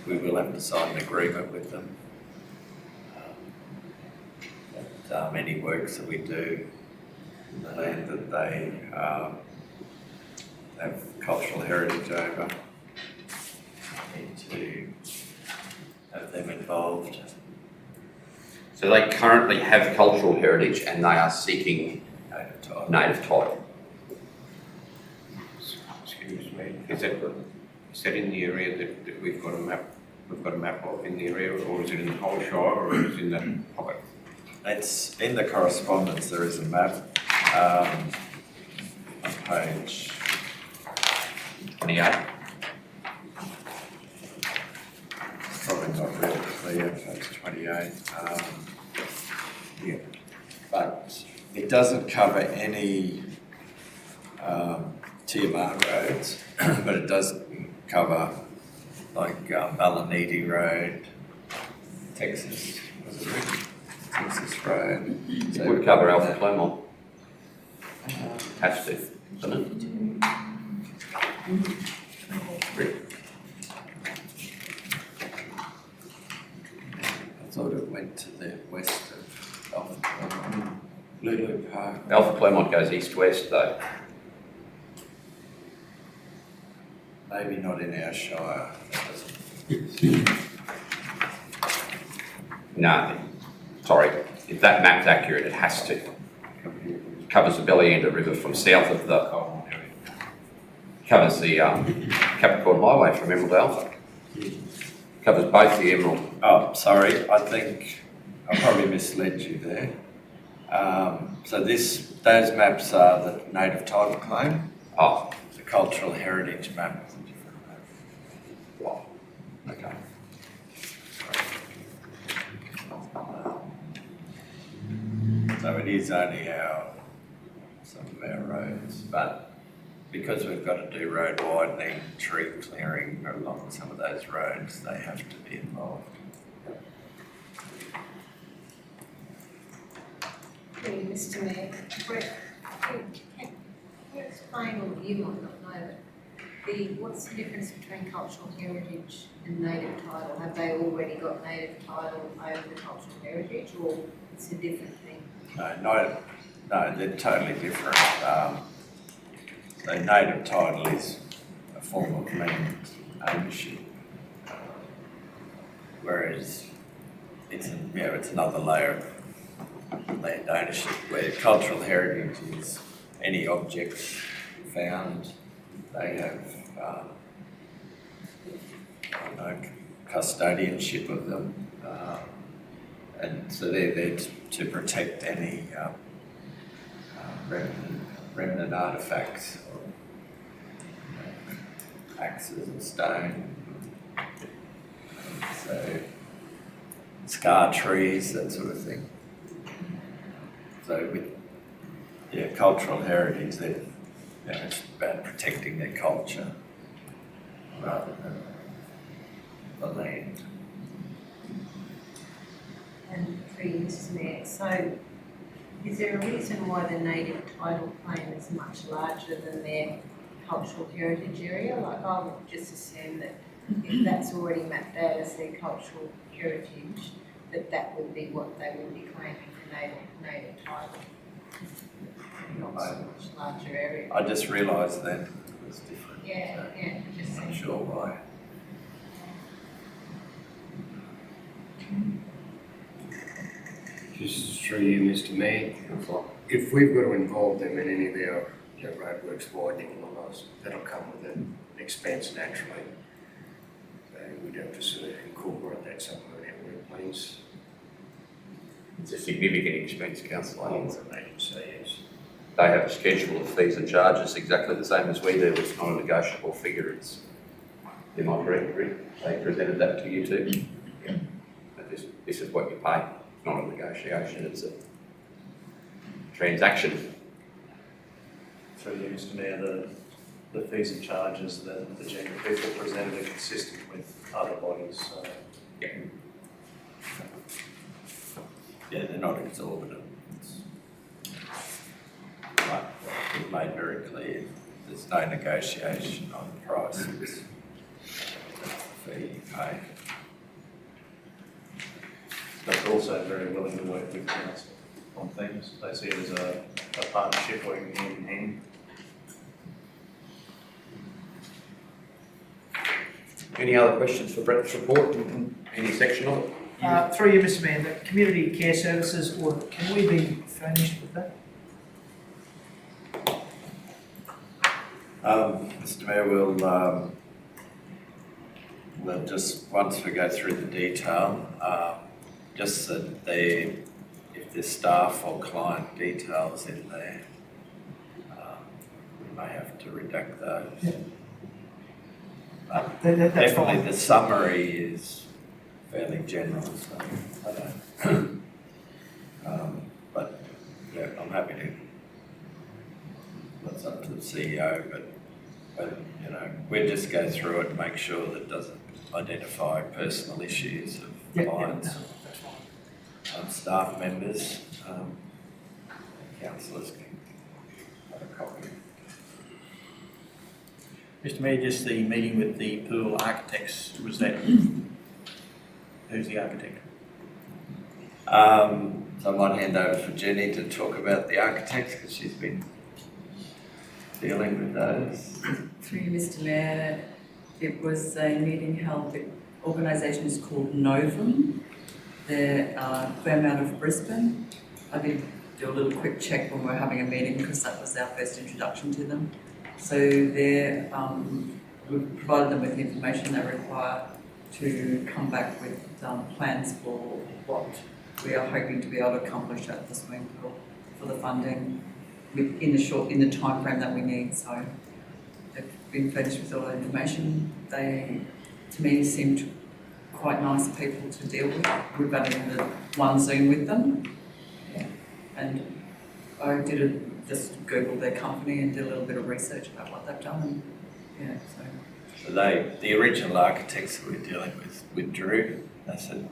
We will have to sign an agreement with them. Any works that we do in the land that they have cultural heritage over, need to have them involved. So they currently have cultural heritage and they are seeking native title. Excuse me, is that in the area that we've got a map of in the area, or is it in the whole Shire, or is it in that pocket? It's in the correspondence, there is a map. page 28. probably not really clear, page 28. Yeah. But it doesn't cover any TMR roads, but it does cover like Malanidi Road, Texas Road. It would cover Alpha Clermont. Has to, doesn't it? I thought it went to the west of Alpha Clermont. Lulu Park. Alpha Clermont goes east-west though. Maybe not in our shire. No, sorry, if that map's accurate, it has to. Covers the Bellienda River from south of the, covers the Capricorn Highway from Emerald to Alpha. Covers both the Emerald. Oh, sorry, I think I probably misled you there. So those maps are the native title claim. Oh, The cultural heritage map is a different map. wow, okay. So it is only some of our roads, but because we've got to do road widening, tree clearing along some of those roads, they have to be involved. Mr Mayor, Brett, can you explain, or you might not know it, what's the difference between cultural heritage and native title? Have they already got native title over the cultural heritage, or it's a different thing? No, they're totally different. So native title is a form of land ownership, whereas it's another layer of land ownership, where cultural heritage is any objects found. They have custodianship of them, and so they're there to protect any remnant artefacts, or axes and stone, so scar trees, that sort of thing. So with cultural heritage, it's about protecting their culture rather than the land. And through you, Mrs Mayor, so is there a reason why the native title claim is much larger than their cultural heritage area? Like, I would just assume that if that's already mapped out as their cultural heritage, that would be what they would be claiming for native title. Not so much larger area. I just realised then it was different. Yeah, so yeah, just I'm not sure why. Just through you, Mr Mayor, if we've got to involve them in any of our roadworks widening and all those, that'll come with an expense naturally. So we'd have to sort of incorporate that somewhere in our work plans. It's a significant expense, councillor. They can say yes. They have a schedule of fees and charges exactly the same as we do. It's not a negotiable figure. Am I correct, Rick? They presented that to you too? Yeah. But this is what you pay. It's not a negotiation, it's a transaction. Through you, Mr Mayor, the fees and charges that the general people presented are consistent with other bodies, so. Yeah. Yeah, they're not exorbitant. But we've made very clear there's no negotiation on price. It's the fee you pay. But they're also very willing to work with council on things. They see it as a partnership working hand in hand. Any other questions for Brett's report? Any section of it? Through you, Mr Mayor, the community care services audit, can we be furnished with that? Mr Mayor, we'll just, once we go through the detail, just that if there's staff or client details in there, may have to redact those. Yeah. But That's definitely fine. the summary is fairly general, so I don't. But yeah, I'm happy to. That's up to the CEO, but you know, we'll just go through it and make sure that it doesn't identify personal issues of clients, no, that's fine. staff members, councillors can have a copy. Mr Mayor, just the meeting with the pool architects, was that, who's the architect? So I might hand over for Jenny to talk about the architects because she's been dealing with those. Through you, Mr Mayor, it was a meeting held, the organisation is called Novum. They're a firm out of Brisbane. I did do a little quick check when we were having a meeting because that was our first introduction to them. So they're, we've provided them with the information they require to come back with plans for what we are hoping to be able to accomplish at the swimming pool for the funding in the time frame that we need. So they've been furnished with all the information. They, to me, seemed quite nice people to deal with. We've only had one Zoom with them, yeah. And I just Googled their company and did a little bit of research about what they've done. And, yeah, So the original architects that we're dealing with withdrew. They said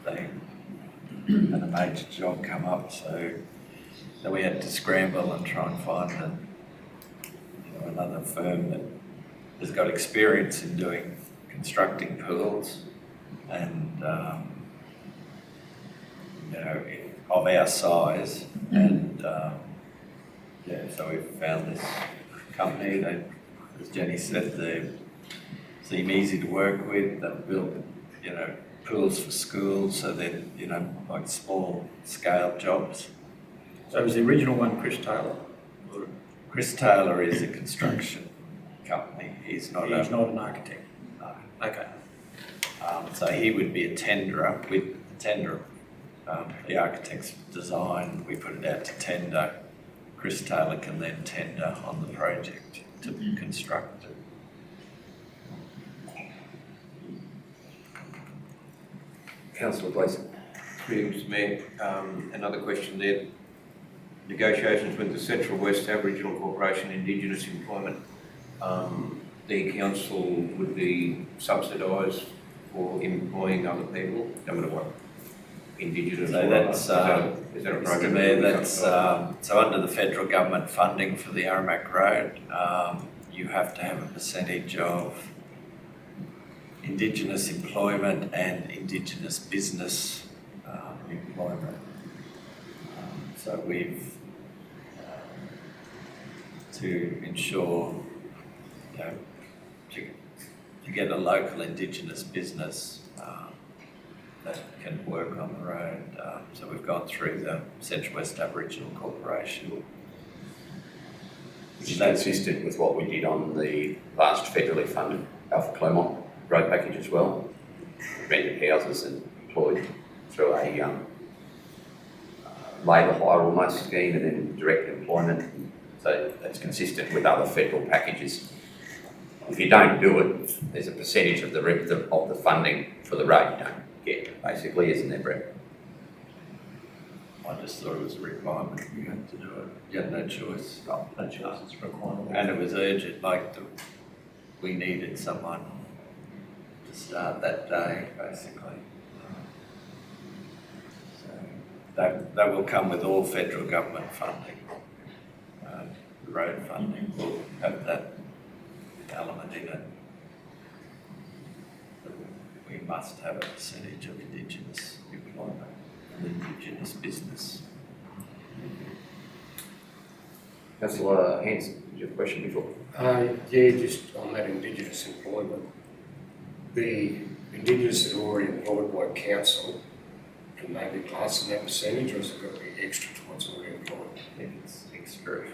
they had a major job come up, so we had to scramble and try and find another firm that has got experience in constructing pools and of our size, and so we found this company. They, as Jenny said, they seem easy to work with. They've built pools for schools, so they're like small scale jobs. So was the original one Chris Taylor? Chris Taylor is a construction company. He's not an architect. No. Okay. So he would be a tenderer. With the tender, the architect's design, we put it out to tender. Chris Taylor can then tender on the project to construct it. Councillor Gleeson. Mr Mayor, another question there. Negotiations with the Central West Aboriginal Corporation Indigenous Employment. The council would be subsidised for employing other people. I don't know what Indigenous. So that's is that a program? Mr Mayor, that's so under the federal government funding for the Aramac Road, you have to have a percentage of Indigenous employment and Indigenous business employment. So we've to ensure to get a local Indigenous business that can work on the road. So we've gone through the Central West Aboriginal Corporation. Which is consistent with what we did on the last federally funded Alpha Clermont road package as well. Rented houses and employed through a labour hire almost scheme and then direct employment. So that's consistent with other federal packages. If you don't do it, there's a percentage of the funding for the road you don't get, basically, isn't there, Brett? I just thought it was a requirement. You had to do it. You had no choice. No choice, it's a requirement. And it was urgent, we needed someone to start that day, basically. So that will come with all federal government funding. The road funding will have that element in it. We must have a percentage of Indigenous employment and Indigenous business. Councillor Hanson, did you have a question before? Yeah, just on that Indigenous employment. The Indigenous that are already employed by council, can they be classed in that percentage, or has it got to be extra to what's already employed? I think it's extra.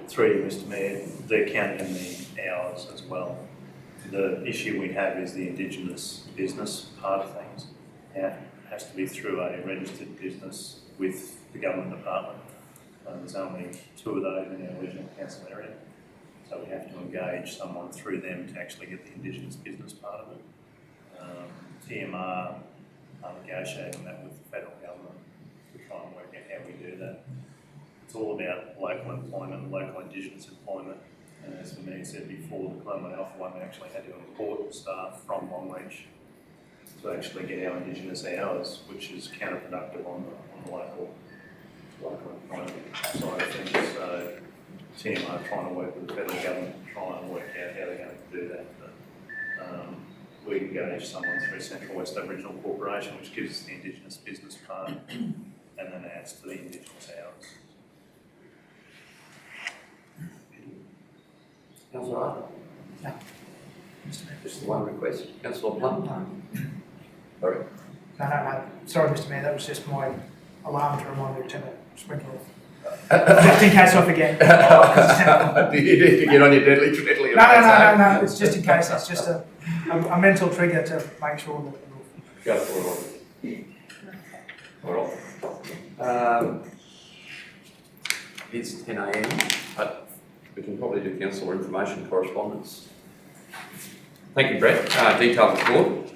Through you, Mr Mayor, they're counting the hours as well. The issue we have is the Indigenous business part of things. It has to be through a registered business with the government department. There's only 2 of those in our regional council area. So we have to engage someone through them to actually get the Indigenous business part of it. TMR are negotiating that with the federal government to try and work out how we do that. It's all about local employment, local Indigenous employment. And as Amir said before, the Colombo Alpha one, we actually had to import staff from Longreach to actually get our Indigenous hours, which is counterproductive on the local employment side of things. So TMR are trying to work with the federal government to try and work out how they're going to do that. But, we engage someone through Central West Aboriginal Corporation, which gives us the Indigenous business part, and then adds to the Indigenous hours. Councillor Arthur? No. Mr. Mayor. Just the one request. Councillor Plum? Sorry. No. Sorry, Mr. Mayor, that was just my alarm to remind me to turn the sprinkler off. Just in case I forget. Do you need to get on your deadly? No. It's just in case. It's just a mental trigger to make sure that. Go for it. All right. It's 10 a.m. But we can probably do council information correspondence. Thank you, Brett. Detailed report.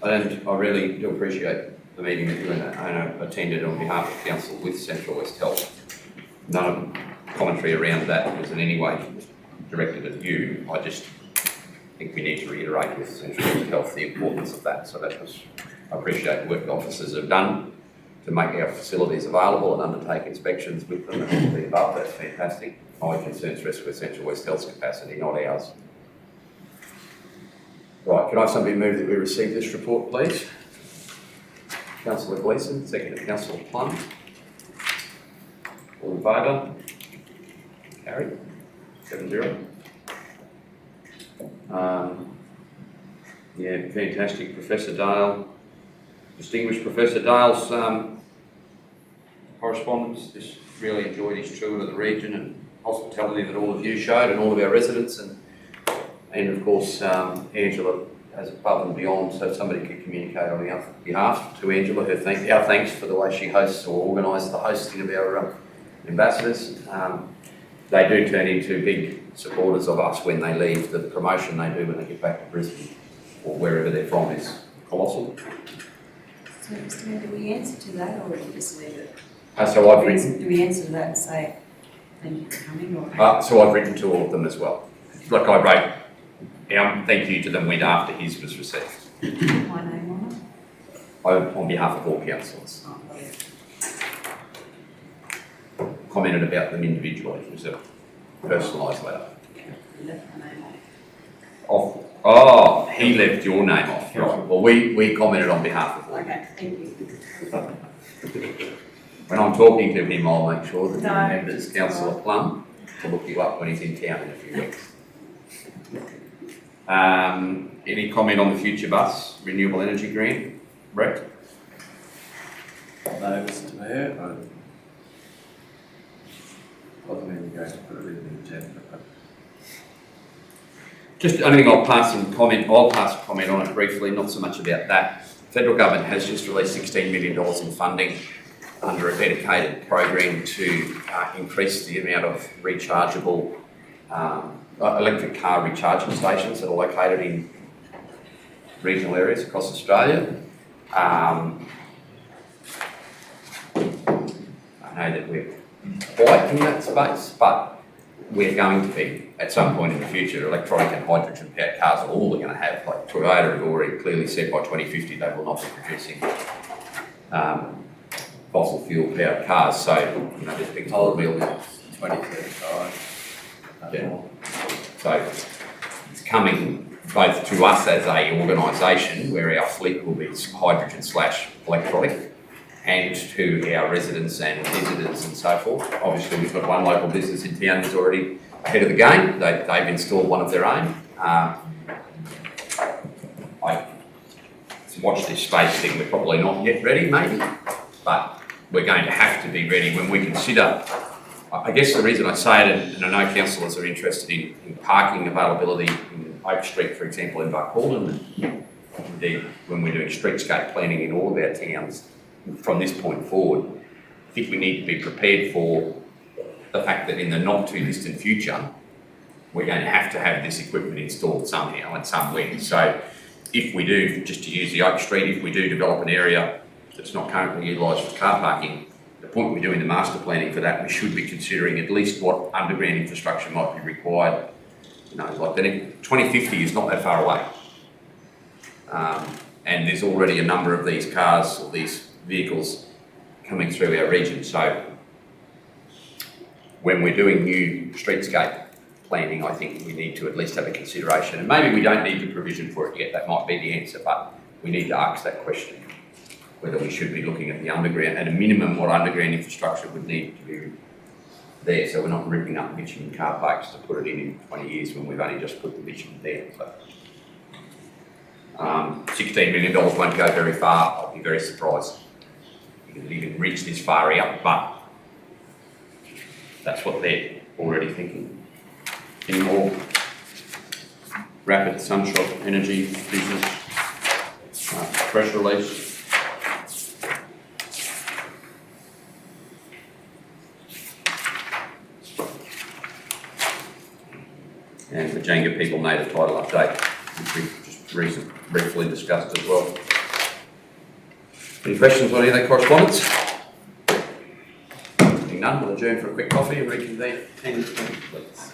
And I really do appreciate the meeting that you and Anna attended on behalf of council with Central West Health. None of the commentary around that was in any way directed at you. I just think we need to reiterate with Central West Health the importance of that. So I appreciate the work the officers have done to make our facilities available and undertake inspections with them and all the above. That's fantastic. My concerns rest with Central West Health's capacity, not ours. Right, can I have somebody move that we receive this report, please? Councillor Gleeson, second Councillor Plum. All in favour? Carried. 7-0. Yeah, fantastic. Professor Dale. Distinguished Professor Dale's correspondence. Just really enjoyed his tour of the region and hospitality that all of you showed and all of our residents, and of course Angela has above and beyond, so somebody could communicate on our behalf to Angela our thanks for the way she hosts or organises the hosting of our ambassadors. They do turn into big supporters of us when they leave. The promotion they do when they get back to Brisbane or wherever they're from is colossal. So, Mr. Mayor, do we answer to that, or do we just leave it? So I've written. Do we answer to that and say, thank you for coming, or? So I've written to all of them as well. Like I wrote, thank you to them went after his was received. My name on it? On behalf of all councillors. Oh, yeah. Commented about them individually. It was a personalised letter. You left my name on it. Oh, he left your name off. Right. Well, we commented on behalf of all. Okay, thank you. When I'm talking to him, I'll make sure that he No, remembers Councillor Plum to look you up when he's in town in a few weeks. Any comment on the Future Bus Renewable Energy Grant? Brett? No, Mr. Mayor. I wasn't even going to put it in the agenda, but Just, I think I'll pass a comment on it briefly, not so much about that. The federal government has just released $16 million in funding under a dedicated program to increase the amount of rechargeable electric car recharging stations that are located in regional areas across Australia. I know that we're quite in that space, but we're going to be, at some point in the future, electronic and hydrogen powered cars are all we're going to have. Like Toyota have already clearly said by 2050 they will not be producing fossil fuel powered cars. So, you know, this big whole wheel 2035. Yeah. So it's coming both to us as a organisation where our fleet will be hydrogen/electronic, and to our residents and visitors and so forth. Obviously, we've got one local business in town who's already ahead of the game. They've installed one of their own. I watch this space thing. We're probably not yet ready, maybe, but we're going to have to be ready when we consider. I guess the reason I say it, and I know councillors are interested in parking availability in Oak Street, for example, in Buckholden, and indeed when we're doing streetscape planning in all of our towns from this point forward, I think we need to be prepared for the fact that in the not too distant future, we're going to have this equipment installed somehow and somewhere. So if we do, just to use the Oak Street, if we do develop an area that's not currently utilised for car parking, the point we're doing the master planning for that, we should be considering at least what underground infrastructure might be required. You know, like the 2050 is not that far away. And there's already a number of these cars or these vehicles coming through our region. So when we're doing new streetscape planning, I think we need to at least have a consideration. And maybe we don't need the provision for it yet, that might be the answer, but we need to ask that question, whether we should be looking at the underground, at a minimum what underground infrastructure would need to be there, so we're not ripping up bitumen car parks to put it in 20 years when we've only just put the bitumen there. So, $16 million won't go very far. I'll be very surprised if it even reach this far out, but that's what they're already thinking. Any more rapid sunshot energy business press release? And the Jenga People Native Title update, which we just briefly discussed as well. Any questions on any of that correspondence? None, we'll adjourn for a quick coffee and reconvene at 10:20, please.